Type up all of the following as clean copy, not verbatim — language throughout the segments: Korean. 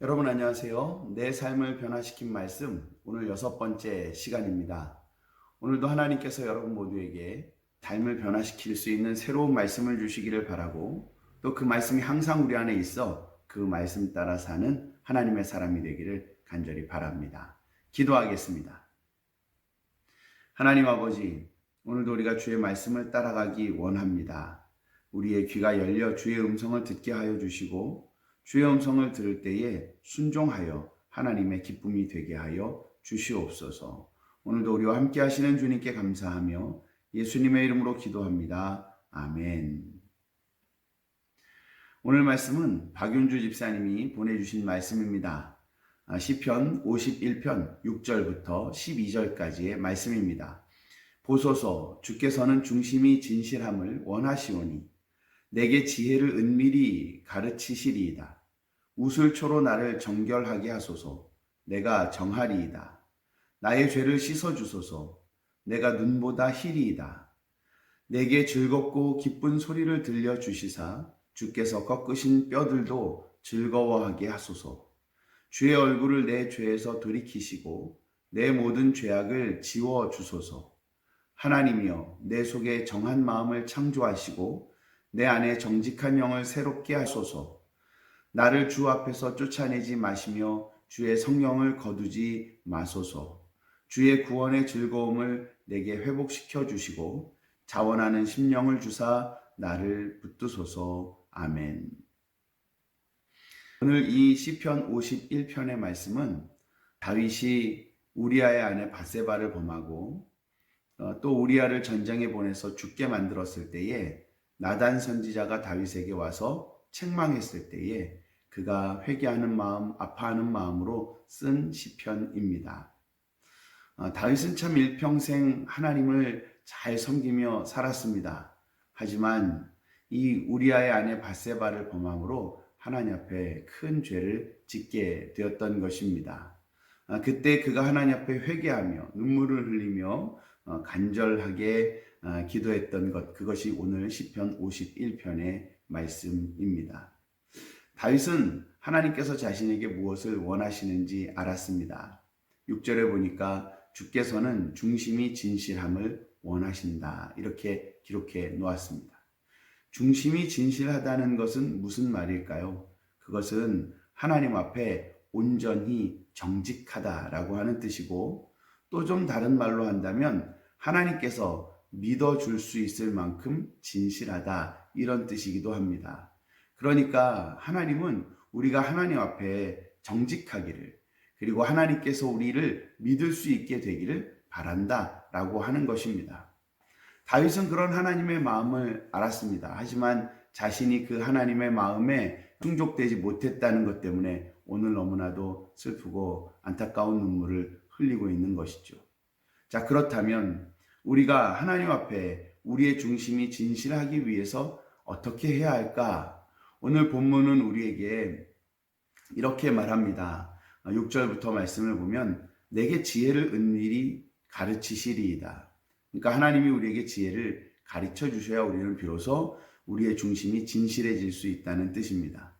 여러분 안녕하세요. 내 삶을 변화시킨 말씀, 오늘 6번째 시간입니다. 오늘도 하나님께서 여러분 모두에게 삶을 변화시킬 수 있는 새로운 말씀을 주시기를 바라고, 또 그 말씀이 항상 우리 안에 있어 그 말씀 따라 사는 하나님의 사람이 되기를 간절히 바랍니다. 기도하겠습니다. 하나님 아버지, 오늘도 우리가 주의 말씀을 따라가기 원합니다. 우리의 귀가 열려 주의 음성을 듣게 하여 주시고, 주의 음성을 들을 때에 순종하여 하나님의 기쁨이 되게 하여 주시옵소서. 오늘도 우리와 함께 하시는 주님께 감사하며 예수님의 이름으로 기도합니다. 아멘. 오늘 말씀은 박윤주 집사님이 보내주신 말씀입니다. 시편 51편 6절부터 12절까지의 말씀입니다. 보소서, 주께서는 중심이 진실함을 원하시오니 내게 지혜를 은밀히 가르치시리이다. 우슬초로 나를 정결하게 하소서. 내가 정하리이다. 나의 죄를 씻어주소서. 내가 눈보다 희리이다. 내게 즐겁고 기쁜 소리를 들려주시사 주께서 꺾으신 뼈들도 즐거워하게 하소서. 주의 얼굴을 내 죄에서 돌이키시고 내 모든 죄악을 지워주소서. 하나님이여, 내 속에 정한 마음을 창조하시고 내 안에 정직한 영을 새롭게 하소서. 나를 주 앞에서 쫓아내지 마시며 주의 성령을 거두지 마소서. 주의 구원의 즐거움을 내게 회복시켜 주시고 자원하는 심령을 주사 나를 붙드소서. 아멘. 오늘 이 시편 51편의 말씀은 다윗이 우리아의 아내 밧세바를 범하고 또 우리아를 전쟁에 보내서 죽게 만들었을 때에 나단 선지자가 다윗에게 와서 책망했을 때에 그가 회개하는 마음, 아파하는 마음으로 쓴 시편입니다. 다윗은 참 일평생 하나님을 잘 섬기며 살았습니다. 하지만 이 우리아의 아내 밧세바를 범함으로 하나님 앞에 큰 죄를 짓게 되었던 것입니다. 그때 그가 하나님 앞에 회개하며 눈물을 흘리며 간절하게 기도했던 것, 그것이 오늘 시편 51편의 말씀입니다. 다윗은 하나님께서 자신에게 무엇을 원하시는지 알았습니다. 6절에 보니까 주께서는 중심이 진실함을 원하신다, 이렇게 기록해 놓았습니다. 중심이 진실하다는 것은 무슨 말일까요? 그것은 하나님 앞에 온전히 정직하다라고 하는 뜻이고, 또 좀 다른 말로 한다면 하나님께서 믿어줄 수 있을 만큼 진실하다, 이런 뜻이기도 합니다. 그러니까 하나님은 우리가 하나님 앞에 정직하기를, 그리고 하나님께서 우리를 믿을 수 있게 되기를 바란다라고 하는 것입니다. 다윗은 그런 하나님의 마음을 알았습니다. 하지만 자신이 그 하나님의 마음에 충족되지 못했다는 것 때문에 오늘 너무나도 슬프고 안타까운 눈물을 흘리고 있는 것이죠. 자, 그렇다면 우리가 하나님 앞에 우리의 중심이 진실하기 위해서 어떻게 해야 할까? 오늘 본문은 우리에게 이렇게 말합니다. 6절부터 말씀을 보면 내게 지혜를 은밀히 가르치시리이다. 그러니까 하나님이 우리에게 지혜를 가르쳐 주셔야 우리는 비로소 우리의 중심이 진실해질 수 있다는 뜻입니다.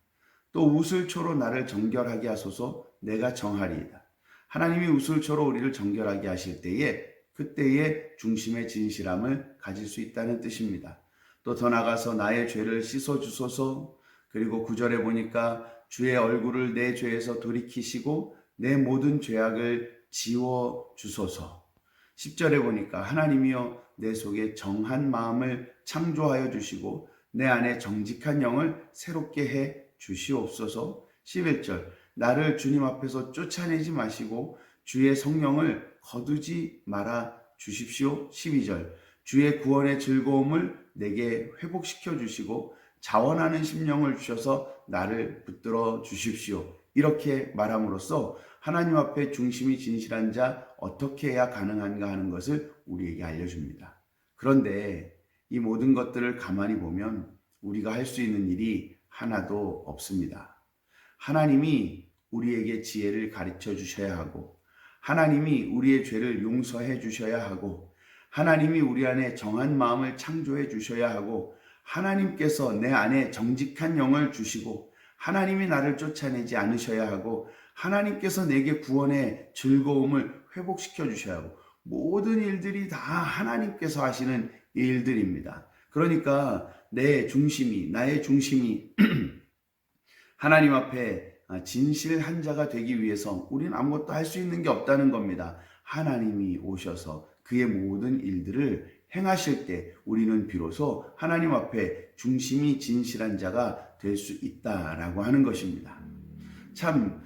또 우슬초로 나를 정결하게 하소서. 내가 정하리이다. 하나님이 우슬초로 우리를 정결하게 하실 때에 그때의 중심의 진실함을 가질 수 있다는 뜻입니다. 또 더 나아가서 나의 죄를 씻어주소서. 그리고 9절에 보니까 주의 얼굴을 내 죄에서 돌이키시고 내 모든 죄악을 지워주소서. 10절에 보니까 하나님이여, 내 속에 정한 마음을 창조하여 주시고 내 안에 정직한 영을 새롭게 해 주시옵소서. 11절, 나를 주님 앞에서 쫓아내지 마시고 주의 성령을 거두지 말아 주십시오. 12절, 주의 구원의 즐거움을 내게 회복시켜 주시고 자원하는 심령을 주셔서 나를 붙들어 주십시오. 이렇게 말함으로써 하나님 앞에 중심이 진실한 자 어떻게 해야 가능한가 하는 것을 우리에게 알려줍니다. 그런데 이 모든 것들을 가만히 보면 우리가 할 수 있는 일이 하나도 없습니다. 하나님이 우리에게 지혜를 가르쳐 주셔야 하고, 하나님이 우리의 죄를 용서해 주셔야 하고, 하나님이 우리 안에 정한 마음을 창조해 주셔야 하고, 하나님께서 내 안에 정직한 영을 주시고 하나님이 나를 쫓아내지 않으셔야 하고 하나님께서 내게 구원의 즐거움을 회복시켜 주셔야 하고 모든 일들이 다 하나님께서 하시는 일들입니다. 그러니까 내 중심이 나의 중심이 하나님 앞에 진실한 자가 되기 위해서 우리는 아무것도 할 수 있는 게 없다는 겁니다. 하나님이 오셔서 그의 모든 일들을 행하실 때 우리는 비로소 하나님 앞에 중심이 진실한 자가 될 수 있다라고 하는 것입니다. 참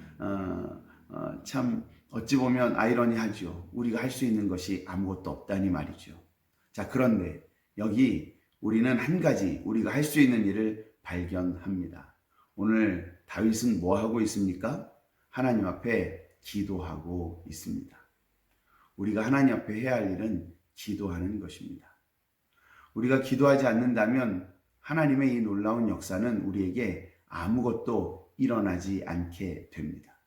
어찌 보면 아이러니하죠. 우리가 할 수 있는 것이 아무것도 없다니 말이죠. 자, 그런데 여기 우리는 한 가지 우리가 할 수 있는 일을 발견합니다. 오늘 다윗은 뭐 하고 있습니까? 하나님 앞에 기도하고 있습니다. 우리가 하나님 앞에 해야 할 일은 기도하는 것입니다. 우리가 기도하지 않는다면 하나님의 이 놀라운 역사는 우리에게 아무것도 일어나지 않게 됩니다.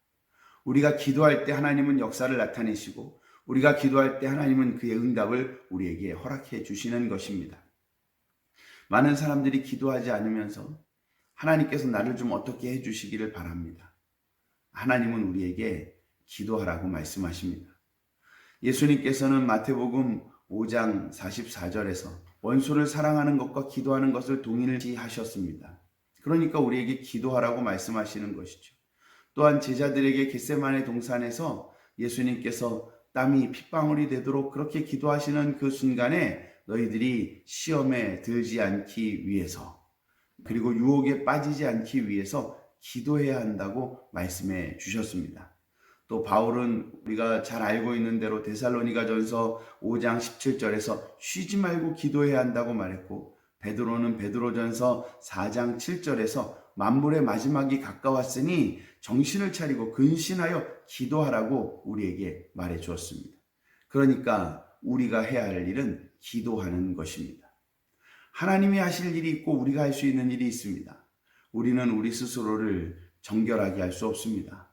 우리가 기도할 때 하나님은 역사를 나타내시고 우리가 기도할 때 하나님은 그의 응답을 우리에게 허락해 주시는 것입니다. 많은 사람들이 기도하지 않으면서 하나님께서 나를 좀 어떻게 해주시기를 바랍니다. 하나님은 우리에게 기도하라고 말씀하십니다. 예수님께서는 마태복음 5장 44절에서 원수를 사랑하는 것과 기도하는 것을 동일시하셨습니다. 그러니까 우리에게 기도하라고 말씀하시는 것이죠. 또한 제자들에게 겟세마네 동산에서 예수님께서 땀이 핏방울이 되도록 그렇게 기도하시는 그 순간에 너희들이 시험에 들지 않기 위해서 그리고 유혹에 빠지지 않기 위해서 기도해야 한다고 말씀해 주셨습니다. 또 바울은 우리가 잘 알고 있는 대로 데살로니가전서 5장 17절에서 쉬지 말고 기도해야 한다고 말했고 베드로는 베드로전서 4장 7절에서 만물의 마지막이 가까웠으니 정신을 차리고 근신하여 기도하라고 우리에게 말해 주었습니다. 그러니까 우리가 해야 할 일은 기도하는 것입니다. 하나님이 하실 일이 있고 우리가 할 수 있는 일이 있습니다. 우리는 우리 스스로를 정결하게 할 수 없습니다.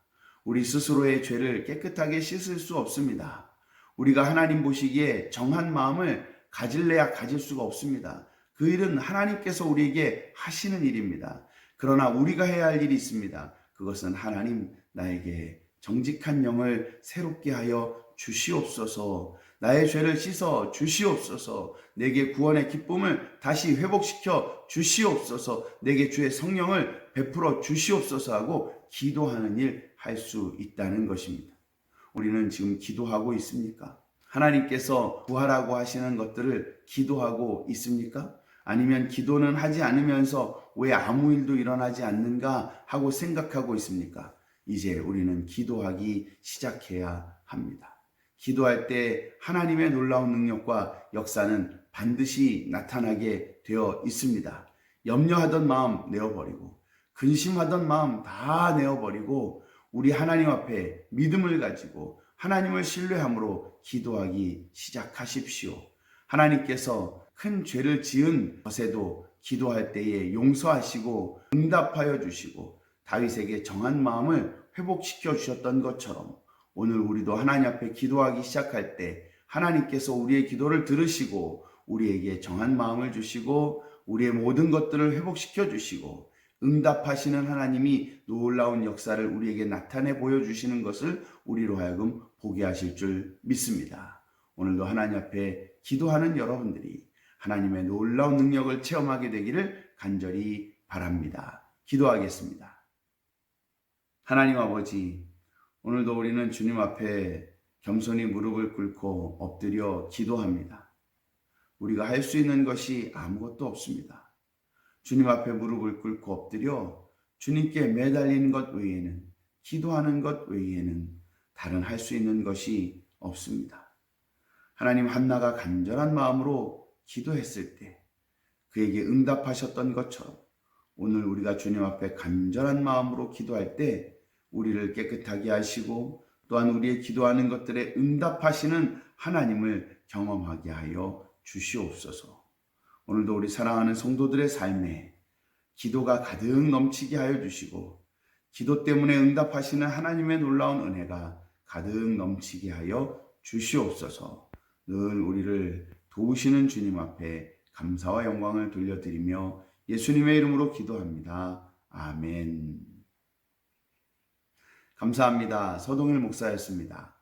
우리 스스로의 죄를 깨끗하게 씻을 수 없습니다. 우리가 하나님 보시기에 정한 마음을 가질래야 가질 수가 없습니다. 그 일은 하나님께서 우리에게 하시는 일입니다. 그러나 우리가 해야 할 일이 있습니다. 그것은 하나님 나에게 정직한 영을 새롭게 하여 주시옵소서. 나의 죄를 씻어 주시옵소서. 내게 구원의 기쁨을 다시 회복시켜 주시옵소서. 내게 주의 성령을 베풀어 주시옵소서 하고 기도하는 일 할 수 있다는 것입니다. 우리는 지금 기도하고 있습니까? 하나님께서 구하라고 하시는 것들을 기도하고 있습니까? 아니면 기도는 하지 않으면서 왜 아무 일도 일어나지 않는가 하고 생각하고 있습니까? 이제 우리는 기도하기 시작해야 합니다. 기도할 때 하나님의 놀라운 능력과 역사는 반드시 나타나게 되어 있습니다. 염려하던 마음 내어버리고 근심하던 마음 다 내어버리고 우리 하나님 앞에 믿음을 가지고 하나님을 신뢰함으로 기도하기 시작하십시오. 하나님께서 큰 죄를 지은 것에도 기도할 때에 용서하시고 응답하여 주시고 다윗에게 정한 마음을 회복시켜 주셨던 것처럼 오늘 우리도 하나님 앞에 기도하기 시작할 때 하나님께서 우리의 기도를 들으시고 우리에게 정한 마음을 주시고 우리의 모든 것들을 회복시켜 주시고 응답하시는 하나님이 놀라운 역사를 우리에게 나타내 보여주시는 것을 우리로 하여금 보게 하실 줄 믿습니다. 오늘도 하나님 앞에 기도하는 여러분들이 하나님의 놀라운 능력을 체험하게 되기를 간절히 바랍니다. 기도하겠습니다. 하나님 아버지, 오늘도 우리는 주님 앞에 겸손히 무릎을 꿇고 엎드려 기도합니다. 우리가 할 수 있는 것이 아무것도 없습니다. 주님 앞에 무릎을 꿇고 엎드려 주님께 매달리는 것 외에는 기도하는 것 외에는 다른 할 수 있는 것이 없습니다. 하나님 한나가 간절한 마음으로 기도했을 때 그에게 응답하셨던 것처럼 오늘 우리가 주님 앞에 간절한 마음으로 기도할 때 우리를 깨끗하게 하시고 또한 우리의 기도하는 것들에 응답하시는 하나님을 경험하게 하여 주시옵소서. 오늘도 우리 사랑하는 성도들의 삶에 기도가 가득 넘치게 하여 주시고 기도 때문에 응답하시는 하나님의 놀라운 은혜가 가득 넘치게 하여 주시옵소서. 늘 우리를 도우시는 주님 앞에 감사와 영광을 돌려드리며 예수님의 이름으로 기도합니다. 아멘. 감사합니다. 서동일 목사였습니다.